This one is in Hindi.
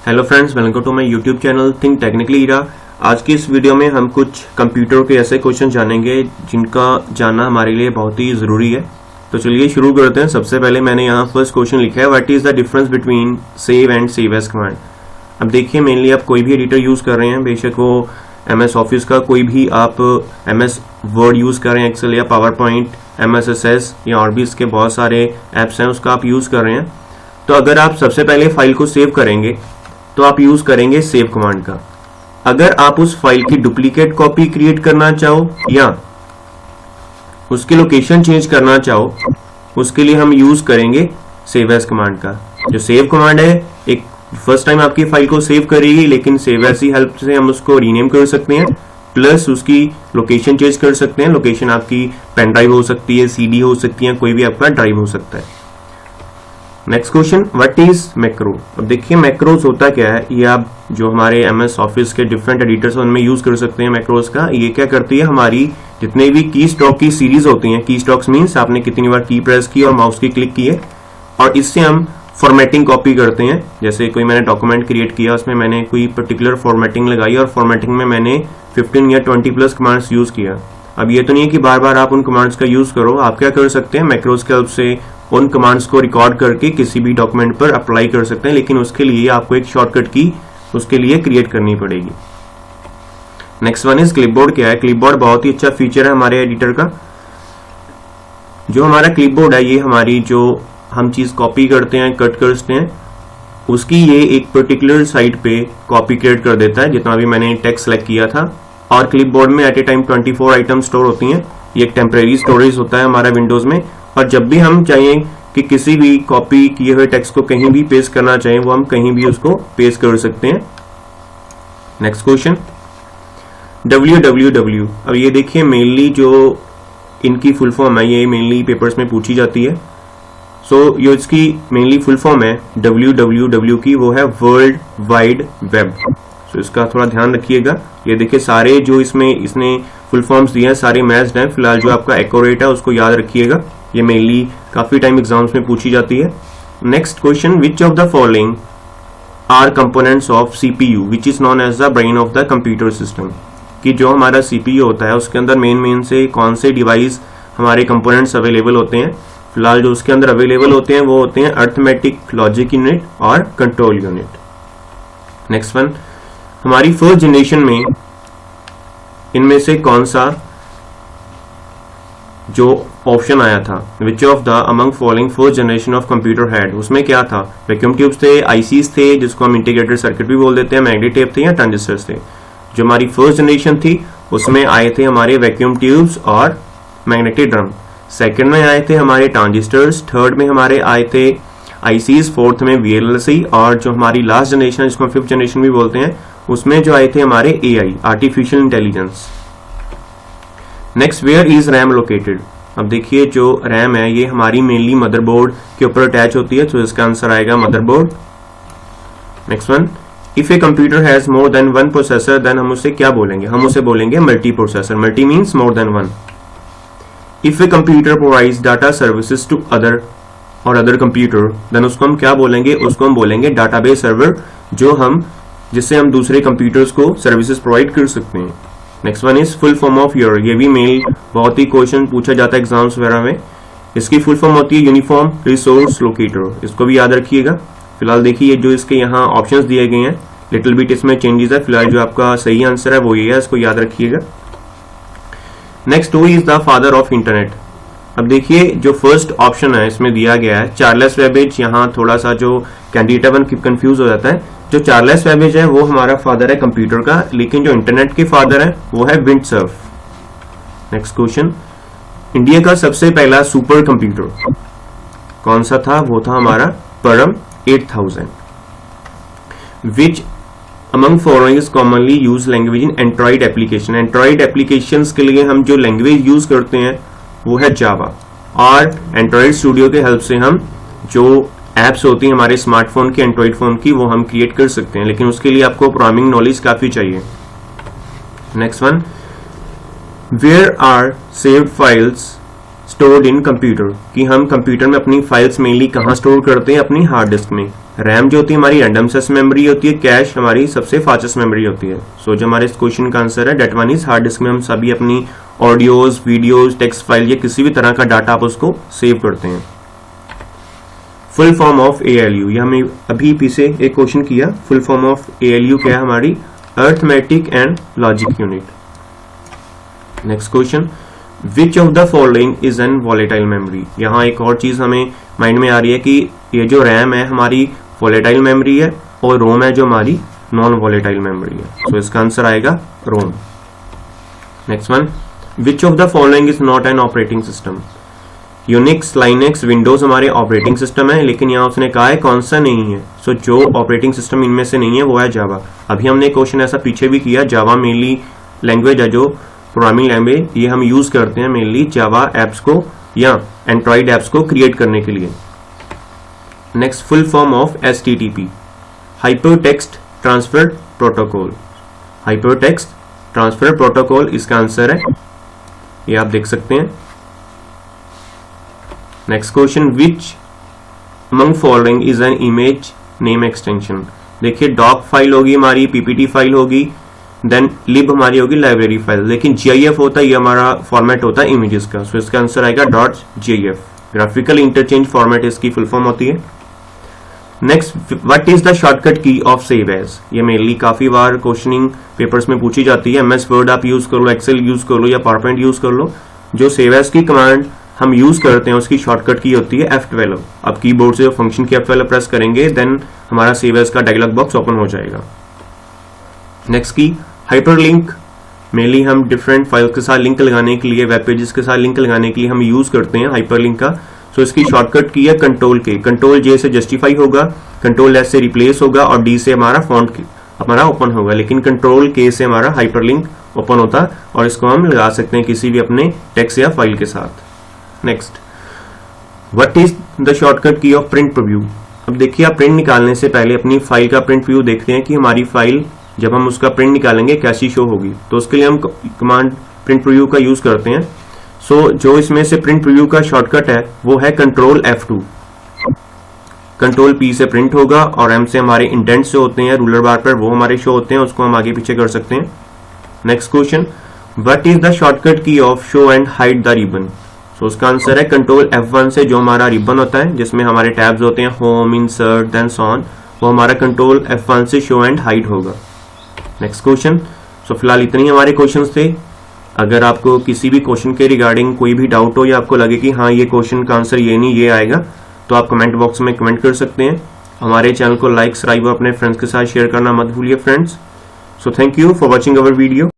Hello friends, welcome to my YouTube channel think technically era. आज की इस वीडियो में हम कुछ कंप्यूटर के ऐसे क्वेश्चन जानेंगे जिनका जानना हमारे लिए बहुत ही ज़रूरी है। तो चलिए शुरू करते हैं। सबसे पहले मैंने यहाँ फर्स्ट क्वेश्चन लिखा है, what is the difference between save and save as command. अब देखिए, मेनली आप कोई भी एडिटर यूज़ कर रहे हैं, बेशक वो MS ऑफिस का कोई भी आप MS वर्ड यूज़ कर रहे हैं, एक्सेल या पावर पॉइंट, MS एक्सेस या और भी इसके बहुत सारे ऐप्स हैं, उसका आप यूज़ कर रहे हैं। तो अगर आप सबसे पहले फाइल को सेव करेंगे तो आप यूज करेंगे सेव कमांड का। अगर आप उस फाइल की डुप्लीकेट कॉपी क्रिएट करना चाहो या उसकी लोकेशन चेंज करना चाहो, उसके लिए हम यूज करेंगे सेव एज कमांड का। जो सेव कमांड है, एक फर्स्ट टाइम आपकी फाइल को सेव करेगी, लेकिन सेव एज की हेल्प से हम उसको रीनेम कर सकते हैं, प्लस उसकी लोकेशन चेंज कर सकते हैं। लोकेशन आपकी पेन ड्राइव हो सकती है, CD हो सकती है, कोई भी आपका ड्राइव हो सकता है। Next question, what is macro. अब देखिए, मैक्रोज होता क्या है, ये आप जो हमारे MS ऑफिस के डिफरेंट एडिटर्स उनमें यूज कर सकते हैं मैक्रोज का। ये क्या करती है, हमारी जितने भी की स्ट्रोक की सीरीज होती हैं, की स्ट्रोक्स मीन्स आपने कितनी बार की प्रेस की और माउस की क्लिक की है, और इससे हम फॉर्मेटिंग कॉपी करते हैं। जैसे कोई मैंने डॉक्यूमेंट क्रिएट किया, उसमें मैंने कोई पर्टिकुलर फॉर्मेटिंग लगाई और फॉर्मेटिंग में मैंने 15 या 20 प्लस कमांड्स यूज किया। अब ये तो नहीं है कि बार बार आप उन कमांड्स का यूज करो, आप क्या कर सकते हैं, मैक्रोज के हेल्प से उन कमांड्स को रिकॉर्ड करके किसी भी डॉक्यूमेंट पर अप्लाई कर सकते हैं, लेकिन उसके लिए आपको एक शॉर्टकट की उसके लिए क्रिएट करनी पड़ेगी। Next one is clipboard. क्या है क्लिपबोर्ड? बहुत ही अच्छा फीचर है हमारे एडिटर का। जो हमारा क्लिपबोर्ड है, ये हमारी जो हम चीज कॉपी करते हैं, कट करते हैं, उसकी ये एक पर्टिकुलर साइट पे कॉपी क्रिएट कर देता है, जितना भी मैंने टेक्स्ट सेलेक्ट किया था। और क्लिपबोर्ड में at a time 24 item store होती हैं। ये एक टेम्परेरी स्टोरेज होता है हमारा विंडोज में, और जब भी हम चाहें कि किसी भी कॉपी किए हुए टेक्स्ट को कहीं भी पेस्ट करना चाहें, वो हम कहीं भी उसको पेस्ट कर सकते हैं। Next question, www। अब ये देखिए, मेनली जो इनकी फुल फॉर्म है, ये मेनली पेपर्स में पूछी जाती है। सो ये इसकी मेनली फुल फॉर्म है www की, वो है वर्ल्ड वाइड वेब। सो इसका थोड़ा ध्यान रखिएगा। ये देखिए, सारे जो इसने फुल फॉर्म्स दिए हैं सारे मैच्ड हैं। फिलहाल जो आपका एक्यूरेट है उसको याद रखिएगा, ये मेनली काफी टाइम एग्जाम्स में पूछी जाती है। Next question, which of the following are components of CPU which is known as the brain of the computer system. कि जो हमारा CPU होता है, उसके अंदर मेन से कौन से डिवाइस हमारे कंपोनेंट्स अवेलेबल होते हैं। फिलहाल जो उसके अंदर अवेलेबल होते हैं वो होते हैं अर्थमेटिक, लॉजिक यूनिट और कंट्रोल यूनिट। नेक्स्ट वन, हमारी फर्स्ट जनरेशन में इनमें से कौन सा जो ऑप्शन आया था, विच of the among following first generation of computer had, उसमें क्या था? वैक्यूम ट्यूब्स थे, ICs थे, जिसको हम इंटीग्रेटेड सर्किट भी बोल देते हैं, मैग्नेटिक टेप थे या ट्रांजिस्टर्स थे। जो हमारी फर्स्ट जनरेशन थी उसमें आए थे हमारे वैक्यूम ट्यूब्स और मैग्नेटिक ड्रम। सेकंड में आए थे हमारे ट्रांजिस्टर्स, थर्ड में हमारे आए थे ICs, फोर्थ में VLSI, और जो हमारी लास्ट जनरेशन है, जिसको हम फिफ्थ जनरेशन भी बोलते हैं, उसमें जो आए थे हमारे AI, artificial intelligence. Next, where is RAM located. अब देखिए, जो रैम है ये हमारी मेनली मदरबोर्ड के ऊपर अटैच होती है, तो इसका आंसर आएगा motherboard. Next one, if a computer has more than one processor then हम उसे क्या बोलेंगे? हम उसे बोलेंगे multi processor. Multi means more than one. If a computer provides data services to other और अदर कंप्यूटर, देन उसको हम क्या बोलेंगे? उसको हम बोलेंगे डाटाबेस सर्वर, जिससे हम दूसरे कंप्यूटर्स को सर्विसेज प्रोवाइड कर सकते हैं। Next one is full form of your. ये भी मेल बहुत ही क्वेश्चन पूछा जाता है एग्जाम्स वगैरह में। इसकी फुल फॉर्म होती है यूनिफॉर्म रिसोर्स लोकेटर, इसको भी याद रखिएगा। फिलहाल देखिए, जो इसके यहाँ ऑप्शंस दिए गए हैं, लिटिल बिट इसमें चेंजेस है। फिलहाल जो आपका सही आंसर है वो ये है, इसको याद रखिएगा। Next, who is the father of internet. अब देखिए, जो फर्स्ट ऑप्शन है इसमें दिया गया है चार्ल्स बेबेज। यहाँ थोड़ा सा जो कैंडिडेट है कंफ्यूज हो जाता है। जो चार्ल्स बेबेज है वो हमारा फादर है कंप्यूटर का, लेकिन जो इंटरनेट के फादर है वो है विंडसर्फ। नेक्स्ट क्वेश्चन, इंडिया का सबसे पहला सुपर कंप्यूटर कौन सा था? वो था हमारा परम 8000। Which among following is commonly use language in Android application. Android application के लिए हम जो लैंग्वेज यूज करते हैं वो है जावा, और एंड्रॉइड स्टूडियो के हेल्प से हम जो एप्स होती हैं हमारे स्मार्टफोन की, एंड्रॉइड फोन की, वो हम क्रिएट कर सकते हैं, लेकिन उसके लिए आपको प्रोग्रामिंग नॉलेज काफी चाहिए। Next one, where are saved files stored in computer. कि हम कंप्यूटर में अपनी फाइल्स मेनली कहाँ स्टोर करते हैं? अपनी हार्ड डिस्क में। रैम जो होती है हमारी रैंडम एक्सेस मेमोरी होती है, कैश हमारी सबसे फास्टेस्ट मेमोरी होती है। सो जो हमारे इस क्वेश्चन का आंसर है that one is hard disk में हम सभी अपनी ऑडियोज, वीडियोज, टेक्स्ट फाइल या किसी भी तरह का डाटा आप उसको सेव करते हैं। फुल फॉर्म ऑफ ALU, ये हमें अभी पीछे एक क्वेश्चन किया। फुल फॉर्म ऑफ ALU क्या है हमारी? Arithmetic and logic unit. Next question, which of the following is an volatile memory. यहाँ एक और चीज हमें माइंड में आ रही है कि ये जो रैम है हमारी वॉलेटाइल मेमोरी है और रोम है जो हमारी नॉन वॉलेटाइल मेमोरी है। तो इसका आंसर आएगा ROM. Next one, which of the following is not an operating system. Unix, Linux, Windows हमारे ऑपरेटिंग सिस्टम है, लेकिन यहाँ उसने कहा है कौन सा नहीं है। सो जो ऑपरेटिंग सिस्टम इनमें से नहीं है वो है जावा। अभी हमने क्वेश्चन ऐसा पीछे भी किया। जावा मेनली लैंग्वेज है जो प्रोग्रामिंग लैंग्वेज, ये हम यूज करते हैं मेनली जावा एप्स को या एंड्रॉइड एप्स को क्रिएट करने के लिए। Next, full form of HTTP, hyper text transfer protocol. Hyper text transfer protocol इसका आंसर है, ये आप देख सकते हैं। Next question, which among following is an image name extension. देखिए डॉक फाइल होगी हमारी, PPT फाइल होगी, देन लिब हमारी होगी लाइब्रेरी फाइल, लेकिन GIF होता है, ये हमारा फॉर्मेट होता है इमेजेस का। सो इसका आंसर आएगा .gif, ग्राफिकल इंटरचेंज फॉर्मेट इसकी फुल फॉर्म होती है। Next, what is the shortcut key of save as. ये मेनली काफी बार क्वेश्चनिंग पेपर्स में पूछी जाती है। MS वर्ड आप यूज कर लो, एक्सेल यूज कर लो या पावरपॉइंट यूज कर लो। जो सेव एज की कमांड हम यूज करते हैं उसकी शॉर्टकट की होती है F12। अब कीबोर्ड से फंक्शन की F12 प्रेस करेंगे देन हमारा सेव एज का डायलॉग बॉक्स ओपन हो जाएगा। नेक्स्ट की हाइपरलिंक, मेनली हम डिफरेंट फाइल्स के साथ लिंक लगाने के लिए, वेब पेजेस के साथ लिंक लगाने के लिए हम यूज करते हैं हाइपरलिंक का। सो इसकी शॉर्टकट की है Ctrl+K। Ctrl+J से जस्टिफाई होगा, Ctrl+S से रिप्लेस होगा और D से हमारा फॉन्ट हमारा ओपन होगा, लेकिन Ctrl+K से हमारा हाइपरलिंक ओपन होता है और इसको हम लगा सकते हैं किसी भी अपने टेक्स्ट या फाइल के साथ। Next, what is the shortcut key of print preview. अब देखिए आप प्रिंट निकालने से पहले अपनी फाइल का प्रिंट प्रीव्यू देखते हैं कि हमारी फाइल जब हम उसका प्रिंट निकालेंगे कैसी शो होगी। तो उसके लिए हम कमांड प्रिंट प्रीव्यू का यूज करते हैं। सो जो इसमें से प्रिंट प्रीव्यू का शॉर्टकट है वो है Ctrl+F2। Ctrl+P से प्रिंट होगा और M से हमारे इंडेंट्स जो होते हैं रूलर बार पर वो हमारे शो होते हैं, उसको हम आगे पीछे कर सकते हैं। Next question, what is the shortcut key of show and hide the ribbon. So उसका आंसर है Ctrl+F1 से जो हमारा रिबन होता है जिसमें हमारे टैब्स होते हैं home, insert, then so on, वो हमारा Ctrl+F1 से शो एंड हाइड होगा। नेक्स्ट क्वेश्चन, सो फिलहाल इतने ही हमारे क्वेश्चंस थे। अगर आपको किसी भी क्वेश्चन के रिगार्डिंग कोई भी डाउट हो या आपको लगे कि हाँ ये क्वेश्चन का आंसर ये नहीं ये आएगा, तो आप कमेंट बॉक्स में कमेंट कर सकते हैं। हमारे चैनल को लाइक, सब्सक्राइब और अपने फ्रेंड्स के साथ शेयर करना मत भूलिए friends. So thank you for watching our video.